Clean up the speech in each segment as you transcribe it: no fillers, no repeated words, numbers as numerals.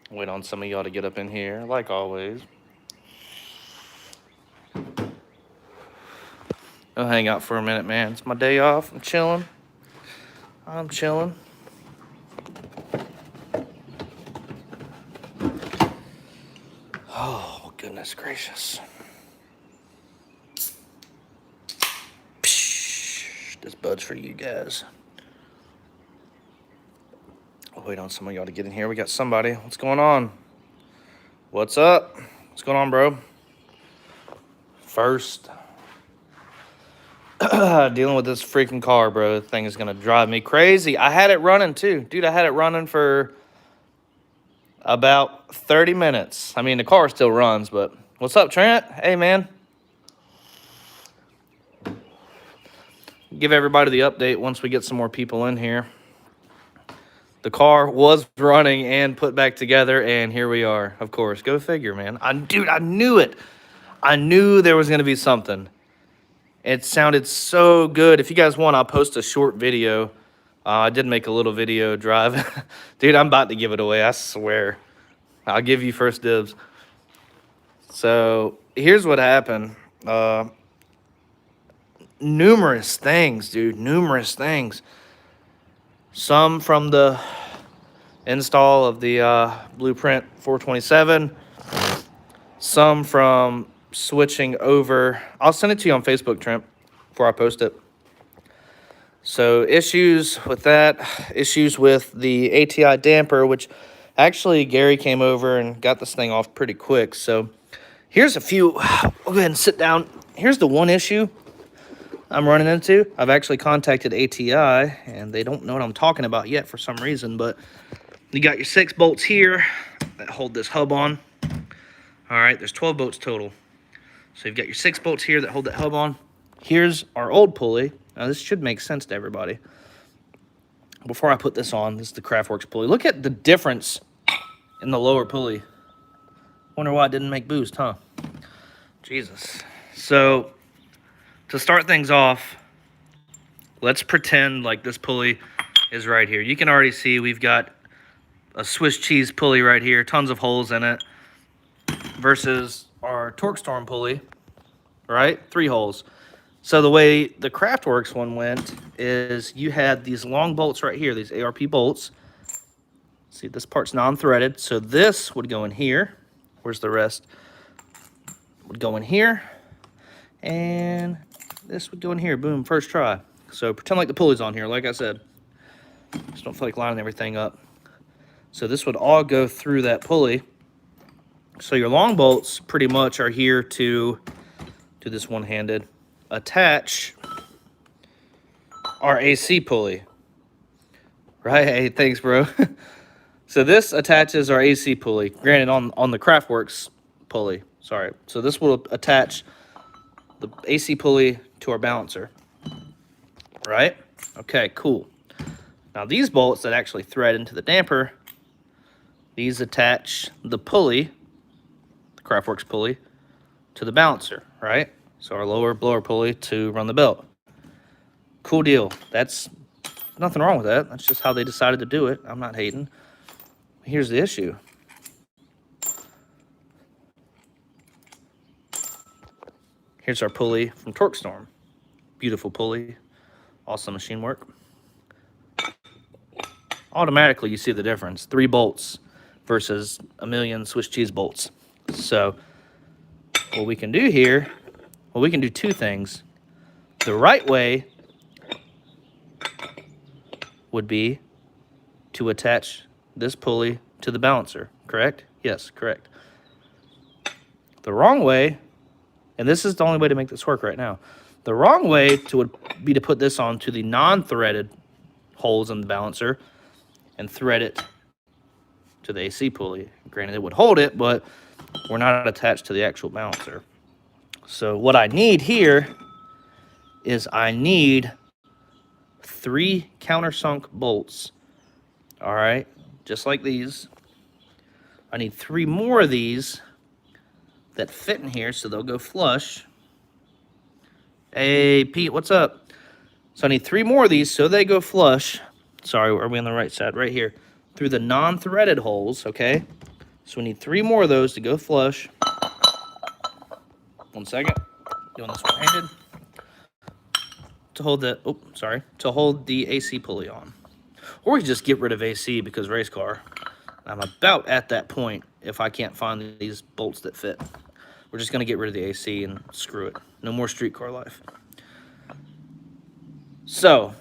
Wait on some of y'all to get up in here, like always. I'll hang out for a minute, man. It's my day off. I'm chilling. I'm chilling. Oh, goodness gracious. Psh, this bud's for you guys. I'll wait on some of y'all to get in here. We got somebody. What's going on? What's up? What's going on, bro? First, dealing with this freaking car, bro. The thing is going to drive me crazy. I had it running, too. Dude, I had it running for about 30 minutes. I mean, the car still runs, but what's up, Trent? Hey, man. Give everybody the update once we get some more people in here. The car was running and put back together, and here we are, of course. Go figure, man. Dude, I knew it. I knew there was going to be something. It sounded so good. If you guys want, I'll post a short video. I did make a little video drive. Dude, I'm about to give it away, I swear. I'll give you first dibs. So, here's what happened. Numerous things, dude. Numerous things. Some from the install of the Blueprint 427. Some from switching over. I'll send it to you on Facebook, Trent, before I post it. So issues with that, issues with the ATI damper, which actually Gary came over and got this thing off pretty quick. So here's a few. We'll go ahead and sit down. Here's the one issue I'm running into. I've actually contacted ATI, and they don't know what I'm talking about yet for some reason, but you got your 6 bolts here that hold this hub on. All right, there's 12 bolts total. So you've got your 6 bolts here that hold that hub on. Here's our old pulley. Now this should make sense to everybody. Before I put this on, this is the Craftworks pulley. Look at the difference in the lower pulley. Wonder why it didn't make boost, huh? Jesus. So to start things off, let's pretend like this pulley is right here. You can already see we've got a Swiss cheese pulley right here, tons of holes in it, versus our TorqueStorm pulley, right? 3 holes. So the way the Craftworks one went is you had these long bolts right here, these ARP bolts. See, this part's non-threaded, so this would go in here. Where's the rest? Would go in here, and this would go in here. Boom, first try. So pretend like the pulley's on here, like I said. Just don't feel like lining everything up. So this would all go through that pulley. So your long bolts pretty much are here to do this one-handed. Attach our AC pulley. Right? Hey, thanks, bro. So this attaches our AC pulley. Granted, on the Craftworks pulley. Sorry. So this will attach the AC pulley to our balancer. Right? Okay, cool. Now these bolts that actually thread into the damper, these attach the pulley, the Craftworks pulley, to the balancer, right? So our lower blower pulley to run the belt. Cool deal. That's nothing wrong with that. That's just how they decided to do it. I'm not hating. Here's the issue. Here's our pulley from TorqueStorm. Beautiful pulley. Awesome machine work. Automatically, you see the difference. 3 bolts versus a million Swiss cheese bolts. So what we can do here, well, we can do 2 things. The right way would be to attach this pulley to the balancer, correct? Yes, correct. The wrong way, and this is the only way to make this work right now, the wrong way would be to put this onto the non-threaded holes in the balancer and thread it to the AC pulley. Granted, it would hold it, but we're not attached to the actual balancer. So what I need here is I need 3 countersunk bolts. All right, just like these. I need 3 more of these that fit in here so they'll go flush. Hey, Pete, what's up? So I need 3 more of these so they go flush. Sorry, are we on the right side? Right here. Through the non-threaded holes, okay? So we need 3 more of those to go flush. 1 second. Doing this one-handed. To hold the AC pulley on. Or we can just get rid of AC because race car. I'm about at that point if I can't find these bolts that fit. We're just going to get rid of the AC and screw it. No more street car life. So,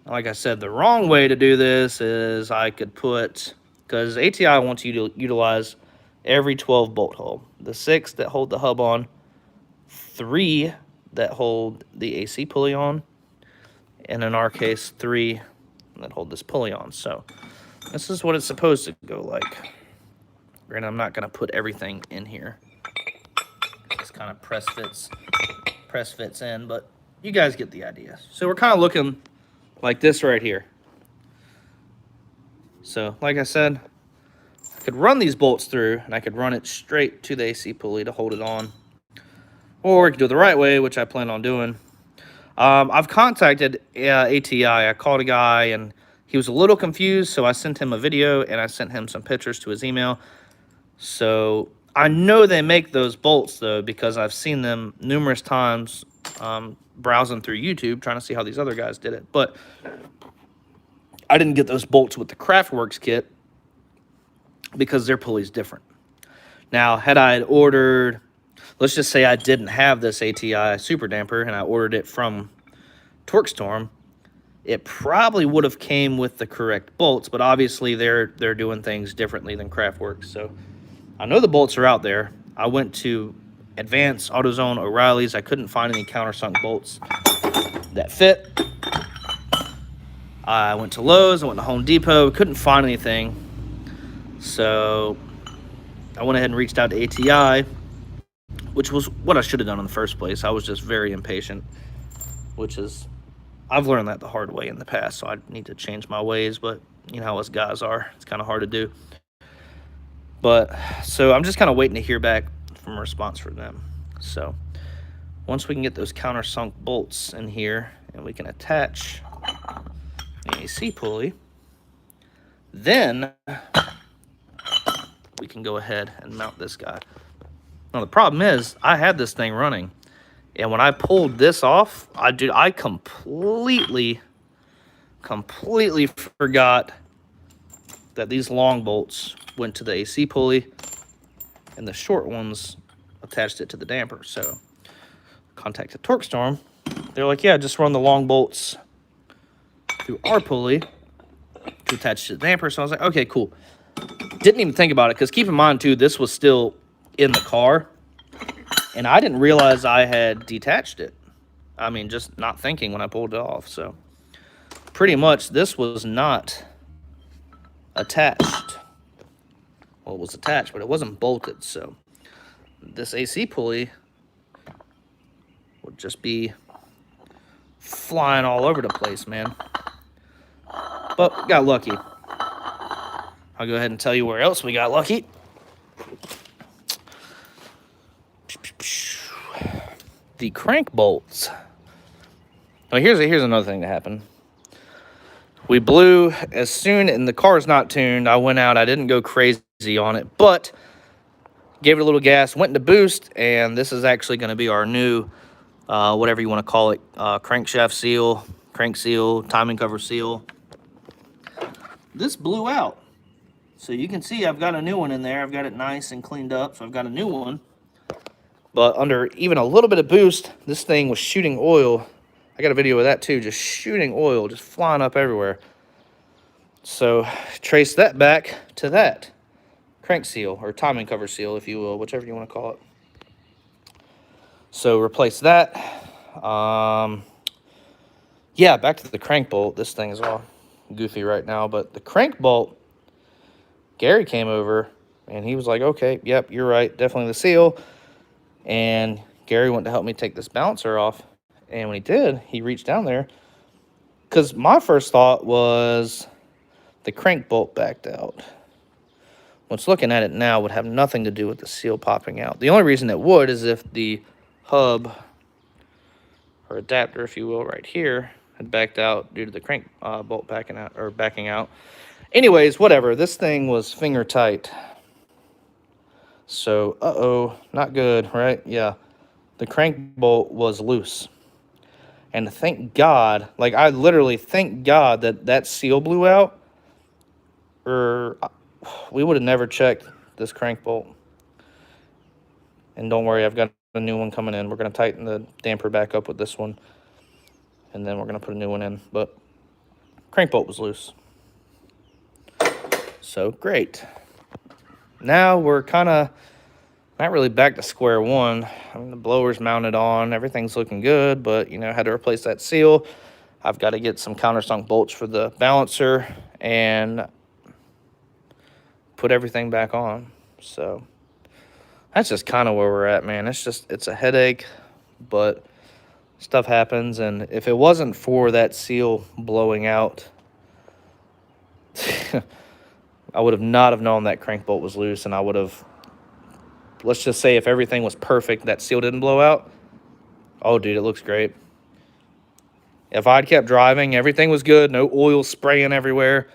like I said, the wrong way to do this is I could put, because ATI wants you to utilize every 12 bolt hole. The 6 that hold the hub on, 3 that hold the AC pulley on, and in our case, 3 that hold this pulley on. So this is what it's supposed to go like. Granted, I'm not going to put everything in here. This kind of press fits in, but you guys get the idea. So we're kind of looking like this right here. So, like I said, I could run these bolts through, and I could run it straight to the AC pulley to hold it on. Or we could do it the right way, which I plan on doing. I've contacted ATI. I called a guy, and he was a little confused, so I sent him a video, and I sent him some pictures to his email. So I know they make those bolts, though, because I've seen them numerous times browsing through YouTube, trying to see how these other guys did it. But I didn't get those bolts with the Craftworks kit because their pulley's different. Now, had I ordered, let's just say I didn't have this ATI super damper and I ordered it from TorqueStorm, it probably would have came with the correct bolts, but obviously they're doing things differently than Craftworks. So I know the bolts are out there. I went to Advance, AutoZone, O'Reilly's. I couldn't find any countersunk bolts that fit. I went to Lowe's, I went to Home Depot, couldn't find anything. So I went ahead and reached out to ATI, which was what I should have done in the first place. I was just very impatient, which is, I've learned that the hard way in the past, so I need to change my ways, but you know how us guys are. It's kind of hard to do. But, so I'm just kind of waiting to hear back from a response from them. So, once we can get those countersunk bolts in here, and we can attach the AC pulley, then we can go ahead and mount this guy. Now, the problem is, I had this thing running, and when I pulled this off, I completely forgot that these long bolts went to the AC pulley, and the short ones attached it to the damper. So, contacted TorqueStorm. They're like, yeah, just run the long bolts through our pulley to attach to the damper. So I was like, okay, cool. Didn't even think about it, because keep in mind, too, this was still in the car, and I didn't realize I had detached it. I mean, just not thinking when I pulled it off. So, pretty much, this was not attached. Well, it was attached, but it wasn't bolted. So, this AC pulley would just be flying all over the place, man. But got lucky. I'll go ahead and tell you where else we got lucky. The crank bolts. Now, here's another thing that happened. We blew as soon, and the car's not tuned. I went out. I didn't go crazy on it, but gave it a little gas, went into boost, and this is actually going to be our new, whatever you want to call it, crankshaft seal, crank seal, timing cover seal. This blew out. So you can see I've got a new one in there. I've got it nice and cleaned up, so I've got a new one. But under even a little bit of boost, this thing was shooting oil. I got a video of that too, just shooting oil, just flying up everywhere. So trace that back to that crank seal, or timing cover seal, if you will, whichever you want to call it. So replace that. Yeah, back to the crank bolt. This thing is all goofy right now, but the crank bolt, Gary came over and he was like, okay, yep, you're right, definitely the seal. And Gary went to help me take this balancer off, and when he did, he reached down there, because my first thought was the crank bolt backed out. What's looking at it now would have nothing to do with the seal popping out. The only reason it would is if the hub, or adapter, if you will, right here, had backed out due to the crank bolt backing out. Anyways, whatever. This thing was finger tight. So, uh-oh, not good, right? Yeah. The crank bolt was loose. And thank God, like I literally thank God that that seal blew out, or we would have never checked this crank bolt. And don't worry, I've got a new one coming in. We're going to tighten the damper back up with this one, and then we're going to put a new one in. But crank bolt was loose. So great. Now we're kind of not really back to square one. I mean, the blower's mounted on, everything's looking good, but, you know, I had to replace that seal. I've got to get some countersunk bolts for the balancer and put everything back on. So that's just kind of where we're at, man. It's a headache, but stuff happens. And if it wasn't for that seal blowing out, I would have not have known that crank bolt was loose, and I would have, let's just say if everything was perfect, that seal didn't blow out. Oh, dude, it looks great. If I'd kept driving, everything was good, no oil spraying everywhere,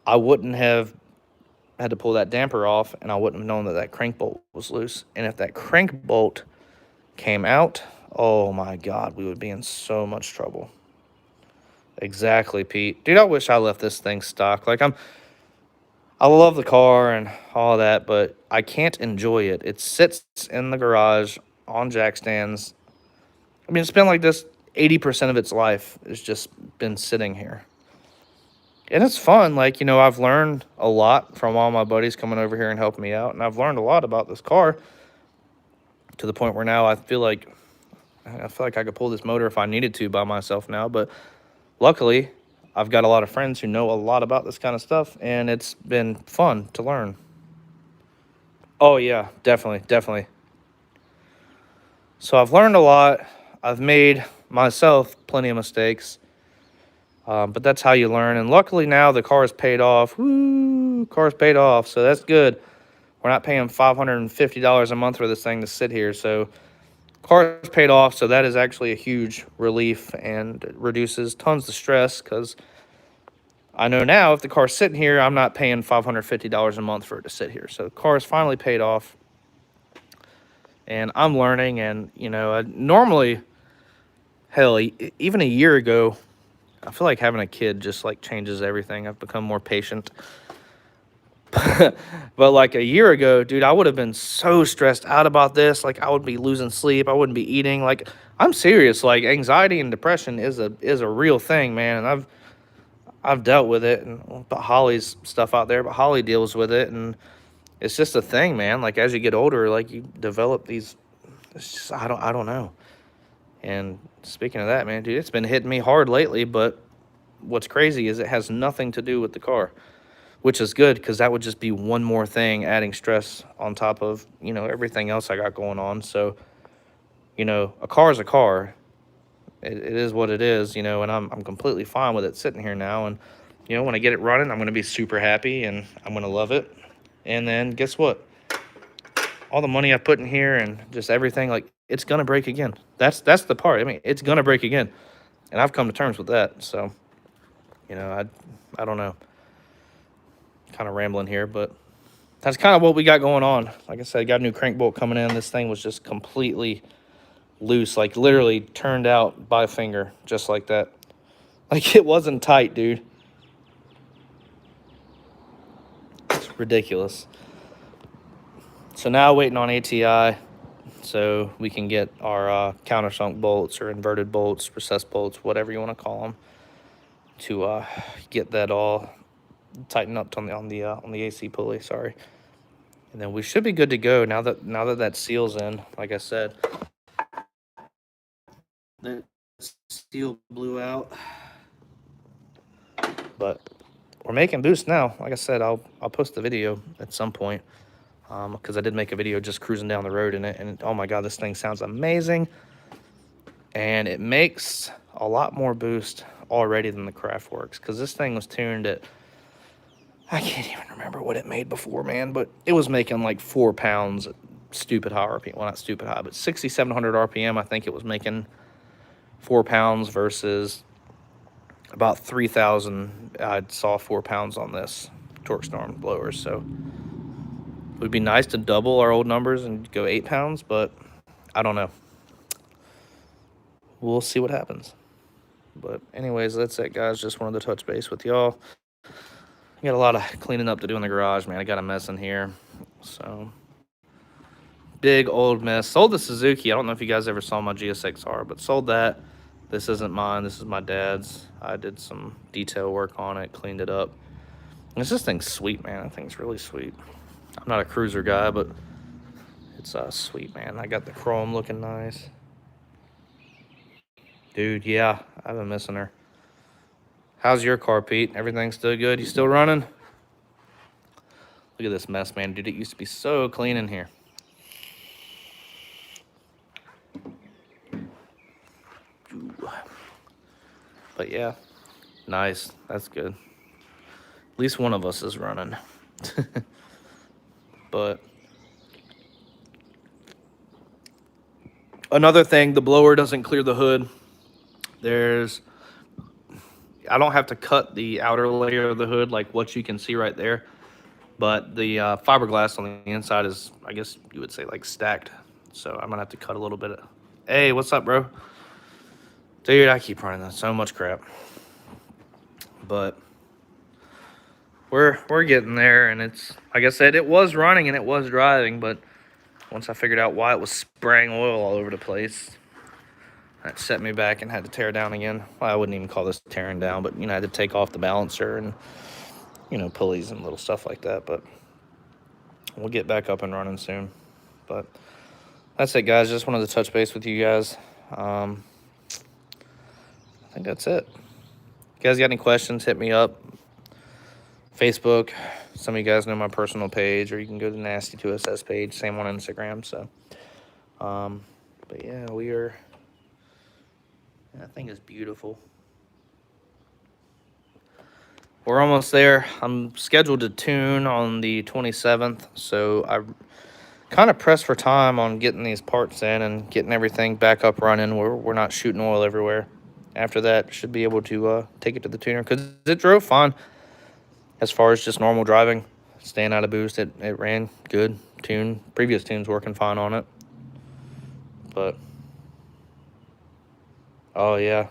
I wouldn't have had to pull that damper off, and I wouldn't have known that that crank bolt was loose. And if that crank bolt came out, oh my God, we would be in so much trouble. Exactly, Pete. Dude, I wish I left this thing stock. Like, I love the car and all that, but I can't enjoy it. It sits in the garage on jack stands. I mean, it's been like this 80% of its life. It's just been sitting here. And it's fun. Like, you know, I've learned a lot from all my buddies coming over here and helping me out. And I've learned a lot about this car to the point where now I feel like I could pull this motor if I needed to by myself now. But luckily, I've got a lot of friends who know a lot about this kind of stuff, and it's been fun to learn. Oh, yeah, definitely, definitely. So I've learned a lot. I've made myself plenty of mistakes, but that's how you learn. And luckily now the car is paid off. Woo, car's paid off, so that's good. We're not paying $550 a month for this thing to sit here, so car's paid off, so that is actually a huge relief, and it reduces tons of stress, because I know now if the car's sitting here, I'm not paying $550 a month for it to sit here. So the car is finally paid off, and I'm learning. And, you know, normally, hell, even a year ago, I feel like having a kid just like changes everything. I've become more patient. But like a year ago, dude, I would have been so stressed out about this. Like, I would be losing sleep. I wouldn't be eating. Like, I'm serious. Like, anxiety and depression is a real thing, man. And I've dealt with it, and but Holly's stuff out there, but Holly deals with it, and it's just a thing, man. Like, as you get older, like, you develop these, it's just, I don't know. And speaking of that, man, dude, it's been hitting me hard lately, but what's crazy is it has nothing to do with the car, which is good, because that would just be one more thing adding stress on top of, you know, everything else I got going on. So, you know, a car is a car. It is what it is, you know, and I'm completely fine with it sitting here now. And, you know, when I get it running, I'm going to be super happy, and I'm going to love it. And then guess what? All the money I put in here and just everything, like, it's going to break again. That's the part. I mean, it's going to break again. And I've come to terms with that. So, you know, I don't know. Kind of rambling here, but that's kind of what we got going on. Like I said, got a new crank bolt coming in. This thing was just completely loose, like literally turned out by finger, just like that. Like, it wasn't tight, dude. It's ridiculous. So now waiting on ATI so we can get our countersunk bolts or inverted bolts, recessed bolts, whatever you want to call them, to get that all tightened up on the AC pulley. Sorry, and then we should be good to go now that seal's in. Like I said, the seal blew out, but we're making boost now. Like I said, I'll post the video at some point, because I did make a video just cruising down the road in it, and oh my God, this thing sounds amazing, and it makes a lot more boost already than the Craftworks, because this thing was tuned at, I can't even remember what it made before, man, but it was making like 4 pounds at stupid high RPM. Well, not stupid high, but 6,700 RPM. I think it was making 4 pounds versus, about 3,000. I saw 4 pounds on this Torque Storm blower, so it would be nice to double our old numbers and go 8 pounds, but I don't know. We'll see what happens. But anyways, that's it, guys. Just wanted to touch base with y'all. I got a lot of cleaning up to do in the garage, man. I got a mess in here, so big old mess. Sold the Suzuki. I don't know if you guys ever saw my GSXR, but sold that. This isn't mine. This is my dad's. I did some detail work on it, cleaned it up. And this thing's sweet, man. That thing's really sweet. I'm not a cruiser guy, but it's sweet, man. I got the chrome looking nice. Dude, yeah, I've been missing her. How's your car, Pete? Everything still good? You still running? Look at this mess, man. Dude, it used to be so clean in here. But yeah, nice. That's good. At least one of us is running. But another thing, the blower doesn't clear the hood. I don't have to cut the outer layer of the hood like what you can see right there, but the fiberglass on the inside is, I guess you would say, like stacked. So I'm gonna have to cut a little bit of. Hey, what's up, bro? Dude, I keep running so much crap, but we're getting there, and it's, like I said, it was running and it was driving, but once I figured out why it was spraying oil all over the place, that set me back and had to tear down again. Well, I wouldn't even call this tearing down, but, you know, I had to take off the balancer and, you know, pulleys and little stuff like that. But we'll get back up and running soon. But that's it, guys. Just wanted to touch base with you guys. I think that's it. If you guys got any questions, hit me up. Facebook. Some of you guys know my personal page, or you can go to the Nasty2SS page. Same on Instagram. So, but yeah, that thing is beautiful. We're almost there. I'm scheduled to tune on the 27th, so I kind of pressed for time on getting these parts in and getting everything back up running. We're not shooting oil everywhere. After that, should be able to take it to the tuner, because it drove fine as far as just normal driving, staying out of boost. It ran good. Previous tunes working fine on it. But oh yeah.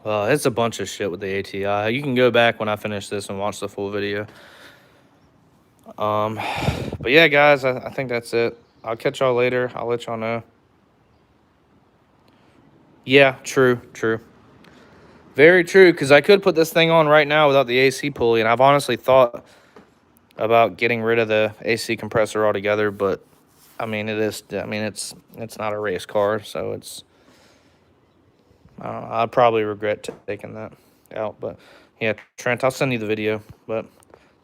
It's a bunch of shit with the ATI. You can go back when I finish this and watch the full video. But yeah, guys, I think that's it. I'll catch y'all later. I'll let y'all know. Yeah, true. Very true, because I could put this thing on right now without the AC pulley, and I've honestly thought about getting rid of the AC compressor altogether, but I mean, it's not a race car, so it's, I'd probably regret taking that out. But yeah, Trent, I'll send you the video. But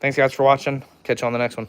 thanks, guys, for watching. Catch you on the next one.